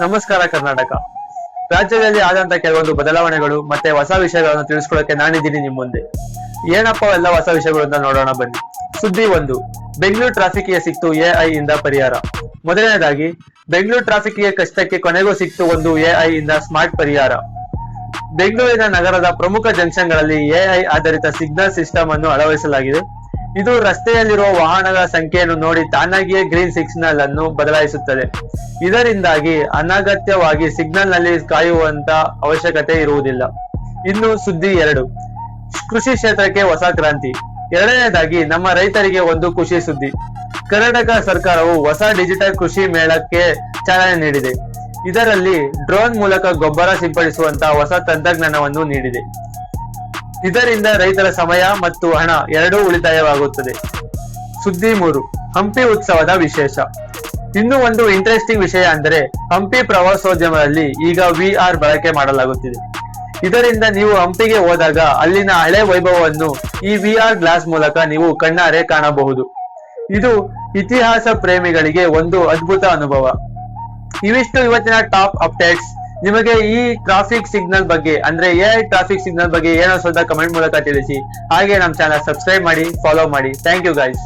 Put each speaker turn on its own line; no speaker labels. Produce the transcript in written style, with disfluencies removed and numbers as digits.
ನಮಸ್ಕಾರ ಕರ್ನಾಟಕ. ರಾಜ್ಯದಲ್ಲಿ ಆದಂತ ಕೆಲವೊಂದು ಬದಲಾವಣೆಗಳು ಮತ್ತೆ ಹೊಸ ವಿಷಯಗಳನ್ನು ತಿಳಿಸ್ಕೊಳ್ಳೋಕೆ ನಾನಿದ್ದೀನಿ ನಿಮ್ ಮುಂದೆ. ಏನಪ್ಪ ಎಲ್ಲ ಹೊಸ ವಿಷಯಗಳು ಅಂತ ನೋಡೋಣ ಬನ್ನಿ. ಸುದ್ದಿ 1, ಬೆಂಗಳೂರು ಟ್ರಾಫಿಕ್ಗೆ ಸಿಕ್ತು ಎಐ ಇಂದ ಪರಿಹಾರ. ಮೊದಲನೇದಾಗಿ, ಬೆಂಗಳೂರು ಟ್ರಾಫಿಕ್ಗೆ ಕಷ್ಟಕ್ಕೆ ಕೊನೆಗೂ ಸಿಕ್ತು ಒಂದು ಎಐ ಇಂದ ಸ್ಮಾರ್ಟ್ ಪರಿಹಾರ. ಬೆಂಗಳೂರಿನ ನಗರದ ಪ್ರಮುಖ ಜಂಕ್ಷನ್ಗಳಲ್ಲಿ ಎಐ ಆಧಾರಿತ ಸಿಗ್ನಲ್ ಸಿಸ್ಟಮ್ ಅನ್ನು ಅಳವಡಿಸಲಾಗಿದೆ. ಇದು ರಸ್ತೆಯಲ್ಲಿರುವ ವಾಹನಗಳ ಸಂಖ್ಯೆಯನ್ನು ನೋಡಿ ತಾನಾಗಿಯೇ ಗ್ರೀನ್ ಸಿಗ್ನಲ್ ಅನ್ನು ಬದಲಾಯಿಸುತ್ತದೆ. ಇದರಿಂದಾಗಿ ಅನಗತ್ಯವಾಗಿ ಸಿಗ್ನಲ್ ನಲ್ಲಿ ಕಾಯುವಂತ ಅವಶ್ಯಕತೆ ಇರುವುದಿಲ್ಲ. ಇನ್ನು ಸುದ್ದಿ 2, ಕೃಷಿ ಕ್ಷೇತ್ರಕ್ಕೆ ಹೊಸ ಕ್ರಾಂತಿ. ಎರಡನೇದಾಗಿ, ನಮ್ಮ ರೈತರಿಗೆ ಒಂದು ಖುಷಿ ಸುದ್ದಿ. ಕರ್ನಾಟಕ ಸರ್ಕಾರವು ಹೊಸ ಡಿಜಿಟಲ್ ಕೃಷಿ ಮೇಳಕ್ಕೆ ಚಾಲನೆ ನೀಡಿದೆ. ಇದರಲ್ಲಿ ಡ್ರೋನ್ ಮೂಲಕ ಗೊಬ್ಬರ ಸಿಂಪಡಿಸುವಂತಹ ಹೊಸ ತಂತ್ರಜ್ಞಾನವನ್ನು ನೀಡಿದೆ. ಇದರಿಂದ ರೈತರ ಸಮಯ ಮತ್ತು ಹಣ ಎರಡೂ ಉಳಿತಾಯವಾಗುತ್ತದೆ. ಸುದ್ದಿ 3, ಹಂಪಿ ಉತ್ಸವದ ವಿಶೇಷ. ಇನ್ನು ಒಂದು ಇಂಟ್ರೆಸ್ಟಿಂಗ್ ವಿಷಯ ಅಂದರೆ, ಹಂಪಿ ಪ್ರವಾಸೋದ್ಯಮದಲ್ಲಿ ಈಗ VR ಬಳಕೆ ಮಾಡಲಾಗುತ್ತಿದೆ. ಇದರಿಂದ ನೀವು ಹಂಪಿಗೆ ಹೋದಾಗ ಅಲ್ಲಿನ ಹಳೆ ವೈಭವವನ್ನು ಈ VR ಗ್ಲಾಸ್ ಮೂಲಕ ನೀವು ಕಣ್ಣಾರೆ ಕಾಣಬಹುದು. ಇದು ಇತಿಹಾಸ ಪ್ರೇಮಿಗಳಿಗೆ ಒಂದು ಅದ್ಭುತ ಅನುಭವ. ಇವಿಷ್ಟು ಇವತ್ತಿನ ಟಾಪ್ ಅಪ್ಡೇಟ್ಸ್. ನಿಮಗೆ ಈ ಟ್ರಾಫಿಕ್ ಸಿಗ್ನಲ್ ಬಗ್ಗೆ ಅಂದ್ರೆ ಎಐ ಟ್ರಾಫಿಕ್ ಸಿಗ್ನಲ್ ಬಗ್ಗೆ ಏನೋ ಕಮೆಂಟ್ ಮೂಲಕ ತಿಳಿಸಿ. ಹಾಗೆ ನಮ್ಮ ಚಾನಲ್ ಸಬ್ಸ್ಕ್ರೈಬ್ ಮಾಡಿ, ಫಾಲೋ ಮಾಡಿ. Thank you guys.